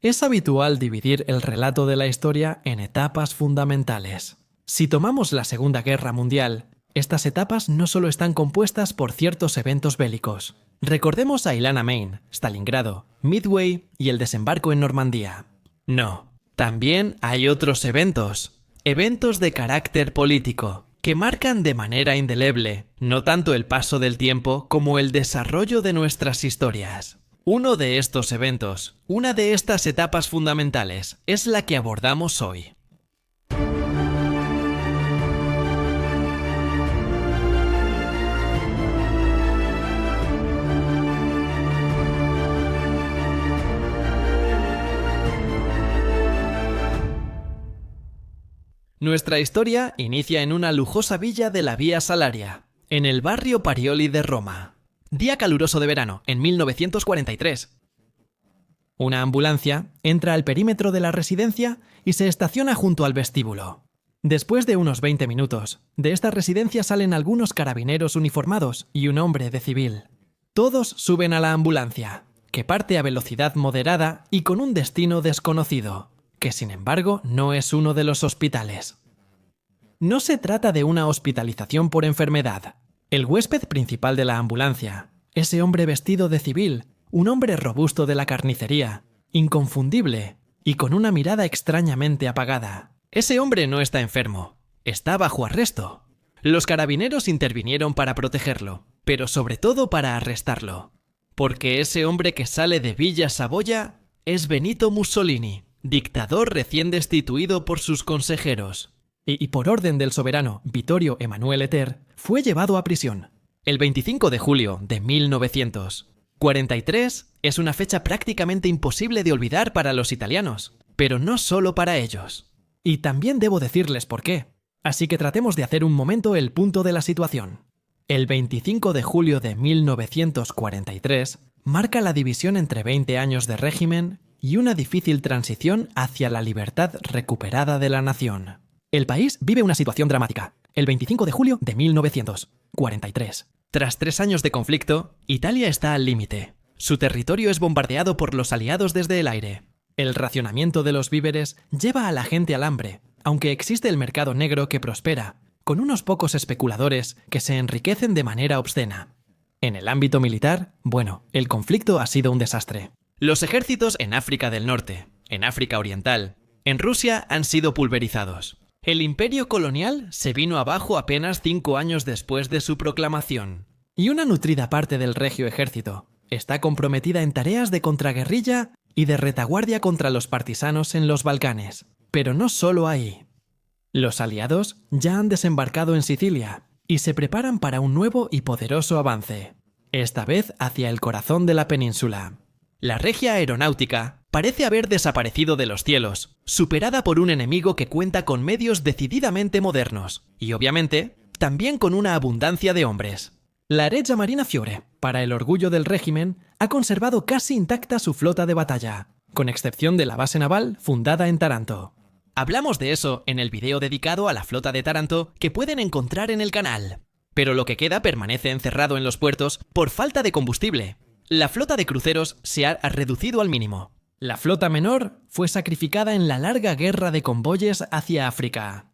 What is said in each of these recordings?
Es habitual dividir el relato de la historia en etapas fundamentales. Si tomamos la Segunda Guerra Mundial, estas etapas no solo están compuestas por ciertos eventos bélicos. Recordemos a El Alamein, Stalingrado, Midway y el desembarco en Normandía. No, también hay otros eventos de carácter político, que marcan de manera indeleble no tanto el paso del tiempo como el desarrollo de nuestras historias. Uno de estos eventos, una de estas etapas fundamentales, es la que abordamos hoy. Nuestra historia inicia en una lujosa villa de la Vía Salaria, en el barrio Parioli de Roma. Día caluroso de verano, en 1943. Una ambulancia entra al perímetro de la residencia y se estaciona junto al vestíbulo. Después de unos 20 minutos, de esta residencia salen algunos carabineros uniformados y un hombre de civil. Todos suben a la ambulancia, que parte a velocidad moderada y con un destino desconocido, que sin embargo no es uno de los hospitales. No se trata de una hospitalización por enfermedad. El huésped principal de la ambulancia, ese hombre vestido de civil, un hombre robusto de la carnicería, inconfundible y con una mirada extrañamente apagada. Ese hombre no está enfermo, está bajo arresto. Los carabineros intervinieron para protegerlo, pero sobre todo para arrestarlo. Porque ese hombre que sale de Villa Savoia es Benito Mussolini, dictador recién destituido por sus consejeros. Y por orden del soberano Vittorio Emanuele Ter, fue llevado a prisión. El 25 de julio de 1943 es una fecha prácticamente imposible de olvidar para los italianos, pero no solo para ellos. Y también debo decirles por qué. Así que tratemos de hacer un momento el punto de la situación. El 25 de julio de 1943 marca la división entre 20 años de régimen y una difícil transición hacia la libertad recuperada de la nación. El país vive una situación dramática. El 25 de julio de 1943. Tras 3 años de conflicto, Italia está al límite. Su territorio es bombardeado por los aliados desde el aire. El racionamiento de los víveres lleva a la gente al hambre, aunque existe el mercado negro que prospera, con unos pocos especuladores que se enriquecen de manera obscena. En el ámbito militar, el conflicto ha sido un desastre. Los ejércitos en África del Norte, en África Oriental, en Rusia han sido pulverizados. El imperio colonial se vino abajo apenas 5 años después de su proclamación. Y una nutrida parte del regio ejército está comprometida en tareas de contraguerrilla y de retaguardia contra los partisanos en los Balcanes. Pero no solo ahí. Los aliados ya han desembarcado en Sicilia y se preparan para un nuevo y poderoso avance, esta vez hacia el corazón de la península. La regia aeronáutica parece haber desaparecido de los cielos, superada por un enemigo que cuenta con medios decididamente modernos y, obviamente, también con una abundancia de hombres. La Regia Marina Fiore, para el orgullo del régimen, ha conservado casi intacta su flota de batalla, con excepción de la base naval fundada en Taranto. Hablamos de eso en el video dedicado a la flota de Taranto que pueden encontrar en el canal. Pero lo que queda permanece encerrado en los puertos por falta de combustible. La flota de cruceros se ha reducido al mínimo. La flota menor fue sacrificada en la larga guerra de convoyes hacia África.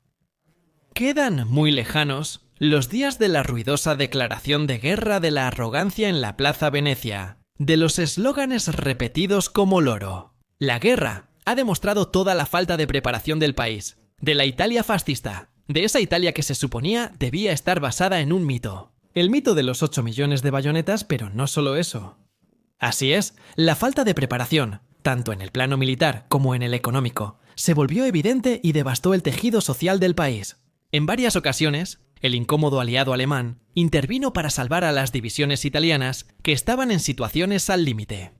Quedan muy lejanos los días de la ruidosa declaración de guerra de la arrogancia en la Plaza Venecia, de los eslóganes repetidos como loro. La guerra ha demostrado toda la falta de preparación del país, de la Italia fascista, de esa Italia que se suponía debía estar basada en un mito. El mito de los 8 millones de bayonetas, pero no solo eso. Así es, la falta de preparación, tanto en el plano militar como en el económico, se volvió evidente y devastó el tejido social del país. En varias ocasiones, el incómodo aliado alemán intervino para salvar a las divisiones italianas que estaban en situaciones al límite.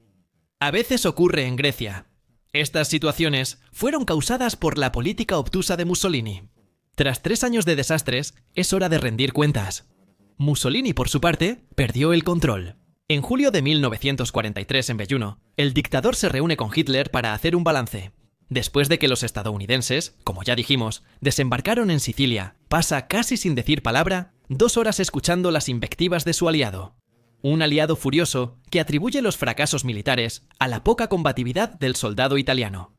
A veces ocurre en Grecia. Estas situaciones fueron causadas por la política obtusa de Mussolini. Tras 3 años de desastres, es hora de rendir cuentas. Mussolini, por su parte, perdió el control. En julio de 1943, en Belluno, el dictador se reúne con Hitler para hacer un balance. Después de que los estadounidenses, como ya dijimos, desembarcaron en Sicilia, pasa casi sin decir palabra 2 horas escuchando las invectivas de su aliado. un aliado furioso que atribuye los fracasos militares a la poca combatividad del soldado italiano.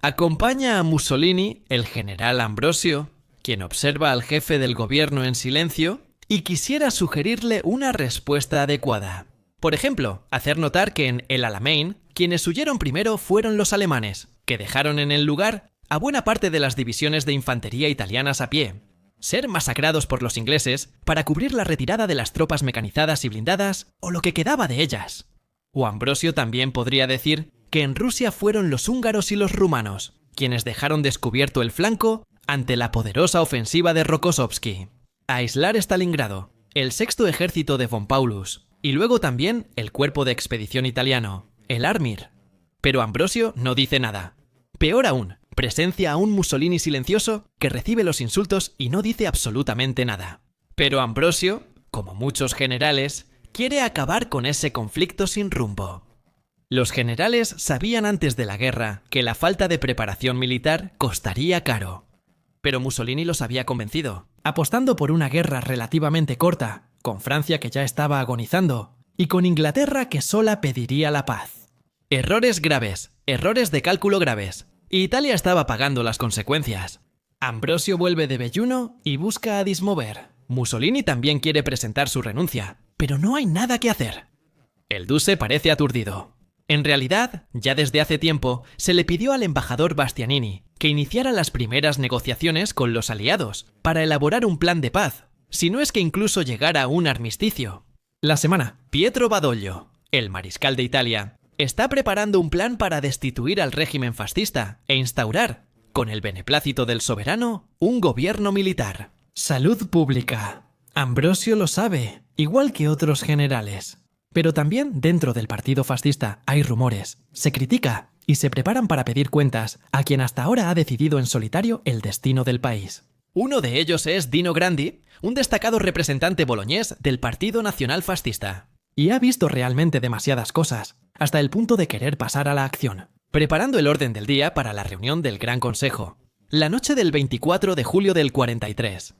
Acompaña a Mussolini el general Ambrosio, quien observa al jefe del gobierno en silencio y quisiera sugerirle una respuesta adecuada. Por ejemplo, hacer notar que en El Alamein, quienes huyeron primero fueron los alemanes, que dejaron en el lugar a buena parte de las divisiones de infantería italianas a pie. Ser masacrados por los ingleses para cubrir la retirada de las tropas mecanizadas y blindadas o lo que quedaba de ellas. O Ambrosio también podría decir que en Rusia fueron los húngaros y los rumanos, quienes dejaron descubierto el flanco ante la poderosa ofensiva de Rokossovski. Aislar Stalingrado, el sexto ejército de von Paulus, y luego también el cuerpo de expedición italiano, el Armir. Pero Ambrosio no dice nada. Peor aún, presencia a un Mussolini silencioso que recibe los insultos y no dice absolutamente nada. Pero Ambrosio, como muchos generales, quiere acabar con ese conflicto sin rumbo. Los generales sabían antes de la guerra que la falta de preparación militar costaría caro. Pero Mussolini los había convencido, apostando por una guerra relativamente corta, con Francia que ya estaba agonizando, y con Inglaterra que sola pediría la paz. Errores graves, errores de cálculo graves. Italia estaba pagando las consecuencias. Ambrosio vuelve de Belluno y busca a Dismover. Mussolini también quiere presentar su renuncia, pero no hay nada que hacer. El Duce parece aturdido. En realidad, ya desde hace tiempo, se le pidió al embajador Bastianini que iniciara las primeras negociaciones con los aliados para elaborar un plan de paz, si no es que incluso llegara a un armisticio. La semana, Pietro Badoglio, el mariscal de Italia, está preparando un plan para destituir al régimen fascista e instaurar, con el beneplácito del soberano, un gobierno militar. Salud pública. Ambrosio lo sabe, igual que otros generales. Pero también dentro del partido fascista hay rumores, se critica y se preparan para pedir cuentas a quien hasta ahora ha decidido en solitario el destino del país. Uno de ellos es Dino Grandi, un destacado representante boloñés del Partido Nacional Fascista. Y ha visto realmente demasiadas cosas, hasta el punto de querer pasar a la acción, preparando el orden del día para la reunión del Gran Consejo, la noche del 24 de julio del 43.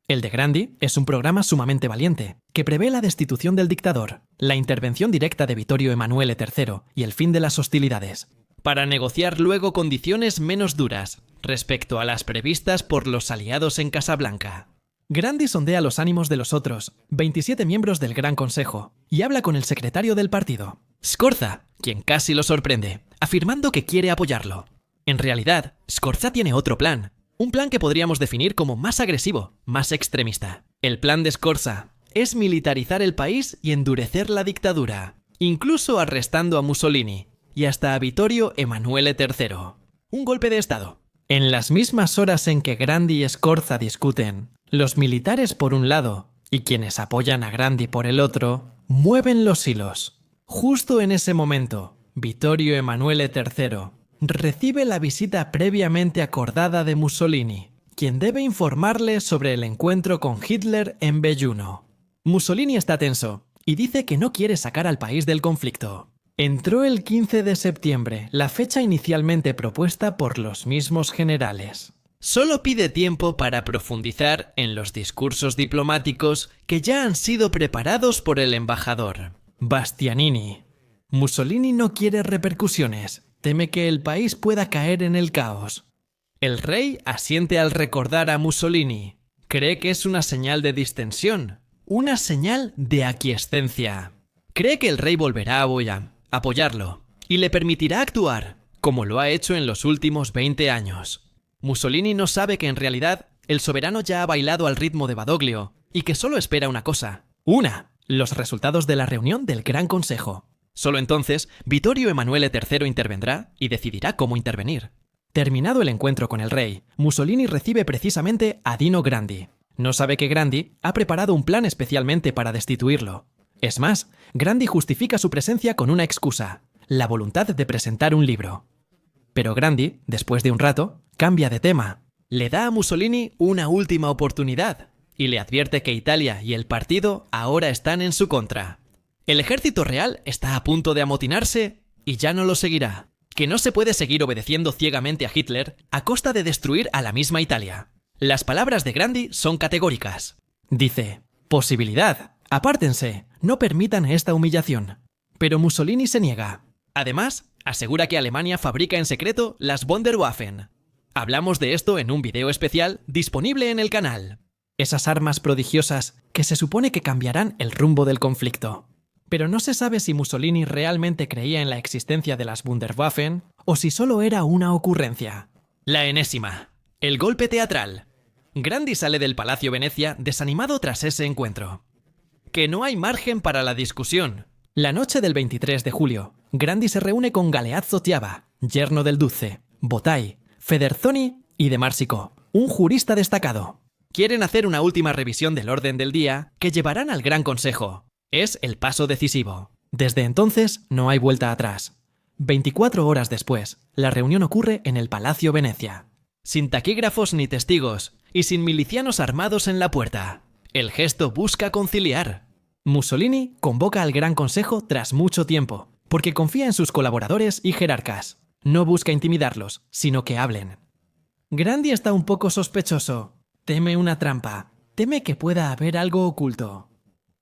El de Grandi es un programa sumamente valiente, que prevé la destitución del dictador, la intervención directa de Vittorio Emanuele III y el fin de las hostilidades, para negociar luego condiciones menos duras respecto a las previstas por los aliados en Casablanca. Grandi sondea los ánimos de los otros 27 miembros del Gran Consejo y habla con el secretario del partido, Scorza, quien casi lo sorprende, afirmando que quiere apoyarlo. En realidad, Scorza tiene otro plan. Un plan que podríamos definir como más agresivo, más extremista. El plan de Scorza es militarizar el país y endurecer la dictadura, incluso arrestando a Mussolini y hasta a Vittorio Emanuele III. Un golpe de estado. En las mismas horas en que Grandi y Scorza discuten, los militares por un lado y quienes apoyan a Grandi por el otro, mueven los hilos. Justo en ese momento, Vittorio Emanuele III recibe la visita previamente acordada de Mussolini, quien debe informarle sobre el encuentro con Hitler en Belluno. Mussolini está tenso y dice que no quiere sacar al país del conflicto. Entró el 15 de septiembre, la fecha inicialmente propuesta por los mismos generales. Solo pide tiempo para profundizar en los discursos diplomáticos que ya han sido preparados por el embajador, Bastianini. Mussolini no quiere repercusiones. Teme que el país pueda caer en el caos. El rey asiente al recordar a Mussolini. Cree que es una señal de distensión, una señal de aquiescencia. Cree que el rey volverá a apoyarlo y le permitirá actuar, como lo ha hecho en los últimos 20 años. Mussolini no sabe que en realidad el soberano ya ha bailado al ritmo de Badoglio y que solo espera una cosa. Los resultados de la reunión del Gran Consejo. Solo entonces, Vittorio Emanuele III intervendrá y decidirá cómo intervenir. Terminado el encuentro con el rey, Mussolini recibe precisamente a Dino Grandi. No sabe que Grandi ha preparado un plan especialmente para destituirlo. Es más, Grandi justifica su presencia con una excusa, la voluntad de presentar un libro. Pero Grandi, después de un rato, cambia de tema. Le da a Mussolini una última oportunidad y le advierte que Italia y el partido ahora están en su contra. El ejército real está a punto de amotinarse y ya no lo seguirá. Que no se puede seguir obedeciendo ciegamente a Hitler a costa de destruir a la misma Italia. Las palabras de Grandi son categóricas. Dice: posibilidad, apártense, no permitan esta humillación. Pero Mussolini se niega. Además, asegura que Alemania fabrica en secreto las Wunderwaffen. Hablamos de esto en un video especial disponible en el canal. Esas armas prodigiosas que se supone que cambiarán el rumbo del conflicto. Pero no se sabe si Mussolini realmente creía en la existencia de las Wunderwaffen o si solo era una ocurrencia. La enésima. El golpe teatral. Grandi sale del Palacio Venecia desanimado tras ese encuentro. Que no hay margen para la discusión. La noche del 23 de julio, Grandi se reúne con Galeazzo Tiava, yerno del Duce, Bottai, Federzoni y De Marsico, un jurista destacado. Quieren hacer una última revisión del orden del día que llevarán al Gran Consejo. Es el paso decisivo. Desde entonces no hay vuelta atrás. 24 horas después, la reunión ocurre en el Palacio Venecia. Sin taquígrafos ni testigos, y sin milicianos armados en la puerta. El gesto busca conciliar. Mussolini convoca al Gran Consejo tras mucho tiempo, porque confía en sus colaboradores y jerarcas. No busca intimidarlos, sino que hablen. Grandi está un poco sospechoso. Teme una trampa. Teme que pueda haber algo oculto.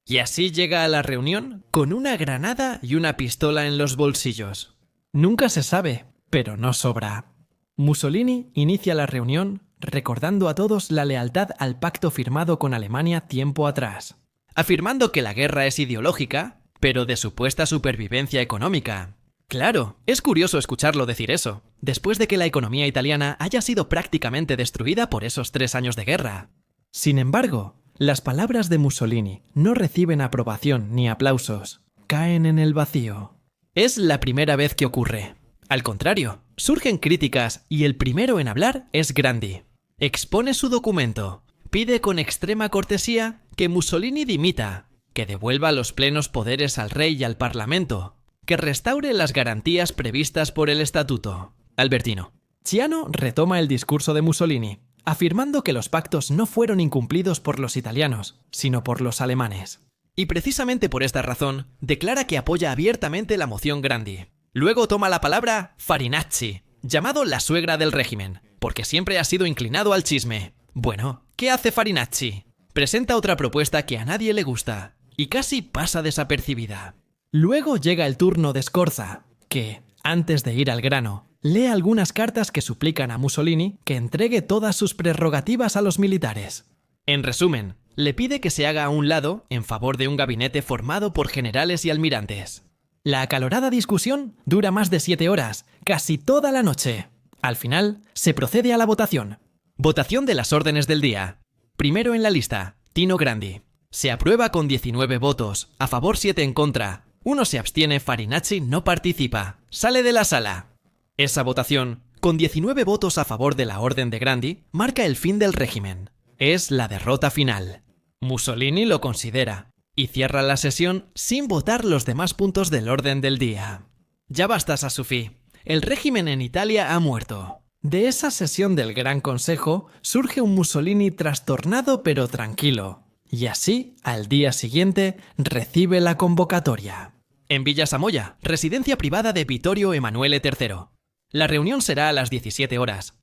Y así llega a la reunión con una granada y una pistola en los bolsillos. Nunca se sabe, pero no sobra. Mussolini inicia la reunión recordando a todos la lealtad al pacto firmado con Alemania tiempo atrás, afirmando que la guerra es ideológica, pero de supuesta supervivencia económica. Claro, es curioso escucharlo decir eso, después de que la economía italiana haya sido prácticamente destruida por esos 3 años de guerra. Sin embargo, las palabras de Mussolini no reciben aprobación ni aplausos, caen en el vacío. Es la primera vez que ocurre. Al contrario, surgen críticas y el primero en hablar es Grandi. Expone su documento, pide con extrema cortesía que Mussolini dimita, que devuelva los plenos poderes al rey y al parlamento, que restaure las garantías previstas por el estatuto. Albertino. Ciano retoma el discurso de Mussolini, afirmando que los pactos no fueron incumplidos por los italianos, sino por los alemanes. Y precisamente por esta razón, declara que apoya abiertamente la moción Grandi. Luego toma la palabra Farinacci, llamado la suegra del régimen, porque siempre ha sido inclinado al chisme. Bueno, ¿qué hace Farinacci? Presenta otra propuesta que a nadie le gusta, y casi pasa desapercibida. Luego llega el turno de Scorza, que, antes de ir al grano, lee algunas cartas que suplican a Mussolini que entregue todas sus prerrogativas a los militares. En resumen, le pide que se haga a un lado en favor de un gabinete formado por generales y almirantes. La acalorada discusión dura más de 7 horas, casi toda la noche. Al final, se procede a la votación. Votación de las órdenes del día. Primero en la lista, Tino Grandi. Se aprueba con 19 votos, a favor 7 en contra. 1 se abstiene, Farinacci no participa. Sale de la sala. Esa votación, con 19 votos a favor de la orden de Grandi, marca el fin del régimen. Es la derrota final. Mussolini lo considera y cierra la sesión sin votar los demás puntos del orden del día. Ya basta, Sassufi. El régimen en Italia ha muerto. De esa sesión del Gran Consejo surge un Mussolini trastornado pero tranquilo. Y así, al día siguiente, recibe la convocatoria. En Villa Samoya, residencia privada de Vittorio Emanuele III. La reunión será a las 17 horas.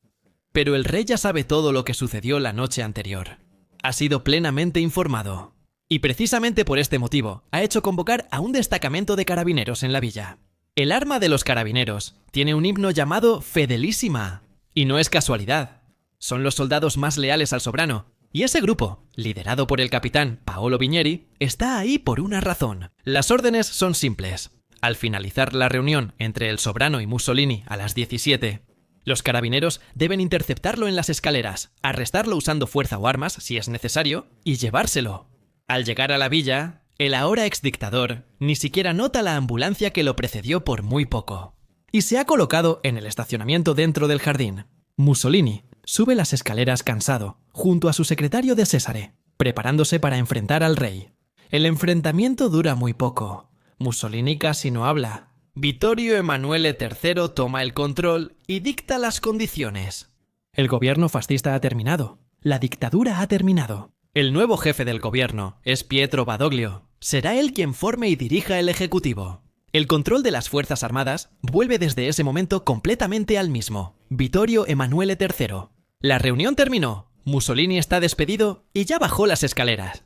Pero el rey ya sabe todo lo que sucedió la noche anterior. Ha sido plenamente informado. Y precisamente por este motivo, ha hecho convocar a un destacamento de carabineros en la villa. El arma de los carabineros tiene un himno llamado Fedelissima. Y no es casualidad. Son los soldados más leales al soberano. Y ese grupo, liderado por el capitán Paolo Vigneri, está ahí por una razón. Las órdenes son simples. Al finalizar la reunión entre el soberano y Mussolini a las 17, los carabineros deben interceptarlo en las escaleras, arrestarlo usando fuerza o armas si es necesario, y llevárselo. Al llegar a la villa, el ahora exdictador ni siquiera nota la ambulancia que lo precedió por muy poco. Y se ha colocado en el estacionamiento dentro del jardín. Mussolini sube las escaleras cansado, junto a su secretario de Césare, preparándose para enfrentar al rey. El enfrentamiento dura muy poco. Mussolini casi no habla. Vittorio Emanuele III toma el control y dicta las condiciones. El gobierno fascista ha terminado. La dictadura ha terminado. El nuevo jefe del gobierno es Pietro Badoglio. Será él quien forme y dirija el ejecutivo. El control de las Fuerzas Armadas vuelve desde ese momento completamente al mismo, Vittorio Emanuele III. La reunión terminó, Mussolini está despedido y ya bajó las escaleras.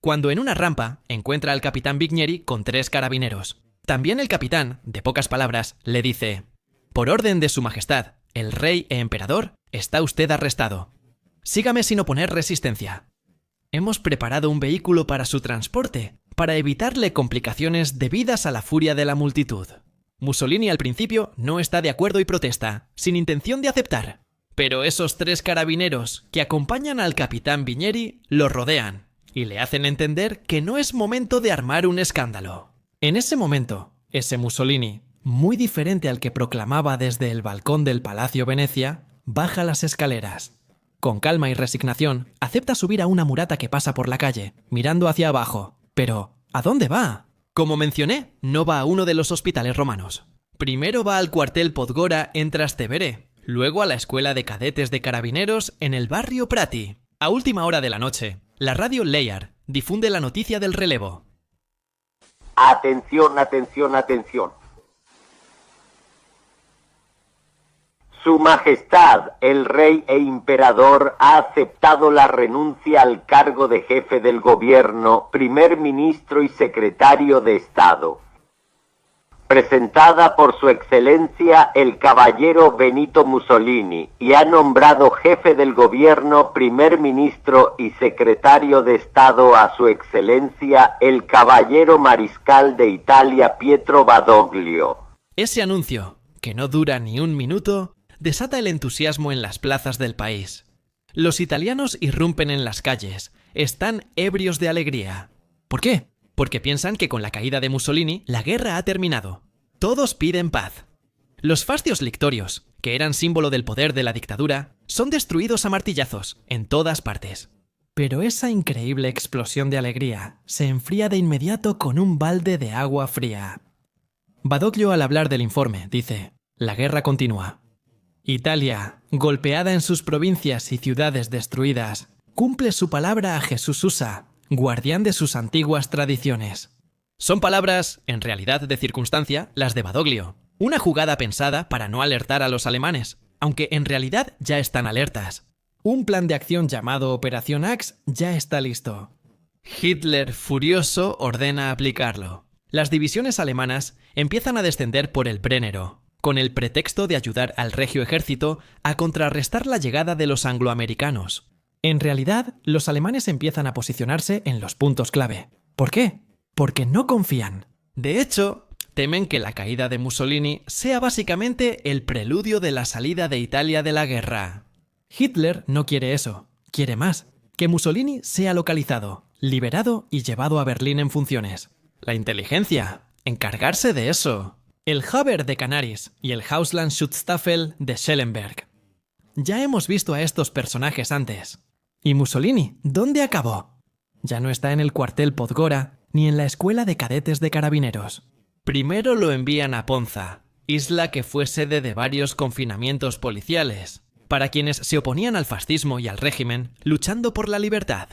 cuando en una rampa encuentra al capitán Vigneri con 3 carabineros. También el capitán, de pocas palabras, le dice: «Por orden de su majestad, el rey e emperador, está usted arrestado. Sígame sin oponer resistencia. Hemos preparado un vehículo para su transporte, para evitarle complicaciones debidas a la furia de la multitud». Mussolini al principio no está de acuerdo y protesta, sin intención de aceptar. Pero esos 3 carabineros que acompañan al capitán Vigneri lo rodean y le hacen entender que no es momento de armar un escándalo. En ese momento, ese Mussolini, muy diferente al que proclamaba desde el balcón del Palacio Venecia, baja las escaleras. Con calma y resignación, acepta subir a una murata que pasa por la calle, mirando hacia abajo. Pero, ¿a dónde va? Como mencioné, no va a uno de los hospitales romanos. Primero va al cuartel Podgora en Trastevere, luego a la escuela de cadetes de carabineros en el barrio Prati. A última hora de la noche, la radio Leyar difunde la noticia del relevo. Atención, atención, atención. Su Majestad, el Rey e Emperador, ha aceptado la renuncia al cargo de jefe del gobierno, primer ministro y secretario de Estado. Presentada por su excelencia el caballero Benito Mussolini, y ha nombrado jefe del gobierno, primer ministro y secretario de Estado a su excelencia el caballero mariscal de Italia Pietro Badoglio. Ese anuncio, que no dura ni un minuto, desata el entusiasmo en las plazas del país. Los italianos irrumpen en las calles, están ebrios de alegría. ¿Por qué? Porque piensan que con la caída de Mussolini la guerra ha terminado. Todos piden paz. Los fastios lictorios, que eran símbolo del poder de la dictadura, son destruidos a martillazos en todas partes. Pero esa increíble explosión de alegría se enfría de inmediato con un balde de agua fría. Badoglio, al hablar del informe, dice: «La guerra continúa. Italia, golpeada en sus provincias y ciudades destruidas, cumple su palabra a Jesús Usa, guardián de sus antiguas tradiciones». Son palabras, en realidad de circunstancia, las de Badoglio. Una jugada pensada para no alertar a los alemanes, aunque en realidad ya están alertas. Un plan de acción llamado Operación Axe ya está listo. Hitler, furioso, ordena aplicarlo. Las divisiones alemanas empiezan a descender por el Brennero, con el pretexto de ayudar al Regio Ejército a contrarrestar la llegada de los angloamericanos. En realidad, los alemanes empiezan a posicionarse en los puntos clave. ¿Por qué? Porque no confían. De hecho, temen que la caída de Mussolini sea básicamente el preludio de la salida de Italia de la guerra. Hitler no quiere eso, quiere más: que Mussolini sea localizado, liberado y llevado a Berlín en funciones. La inteligencia, encargarse de eso. El Haber de Canaris y el Hauslandschutzstaffel de Schellenberg. Ya hemos visto a estos personajes antes. ¿Y Mussolini dónde acabó? Ya no está en el cuartel Podgora ni en la escuela de cadetes de carabineros. Primero lo envían a Ponza, isla que fue sede de varios confinamientos policiales, para quienes se oponían al fascismo y al régimen, luchando por la libertad.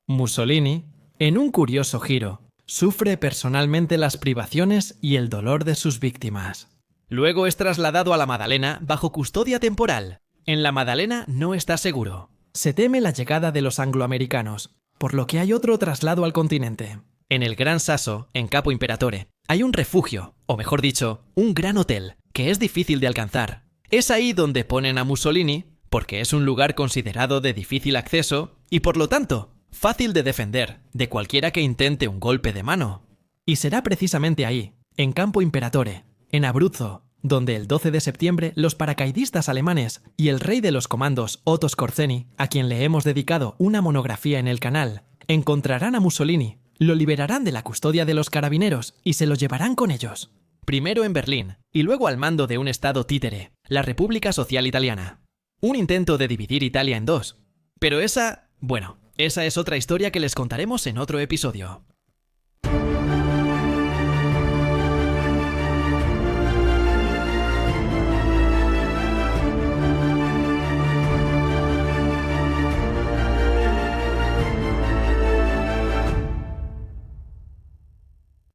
Mussolini, en un curioso giro, sufre personalmente las privaciones y el dolor de sus víctimas. Luego es trasladado a la Maddalena bajo custodia temporal. En la Maddalena no está seguro. Se teme la llegada de los angloamericanos, por lo que hay otro traslado al continente. En el Gran Sasso, en Capo Imperatore, hay un refugio, o mejor dicho, un gran hotel, que es difícil de alcanzar. Es ahí donde ponen a Mussolini, porque es un lugar considerado de difícil acceso y, por lo tanto, fácil de defender de cualquiera que intente un golpe de mano. Y será precisamente ahí, en Campo Imperatore, en Abruzzo, donde el 12 de septiembre los paracaidistas alemanes y el rey de los comandos Otto Skorzeny, a quien le hemos dedicado una monografía en el canal, encontrarán a Mussolini, lo liberarán de la custodia de los carabineros y se lo llevarán con ellos. Primero en Berlín y luego al mando de un estado títere, la República Social Italiana. Un intento de dividir Italia en dos. Pero esa es otra historia que les contaremos en otro episodio.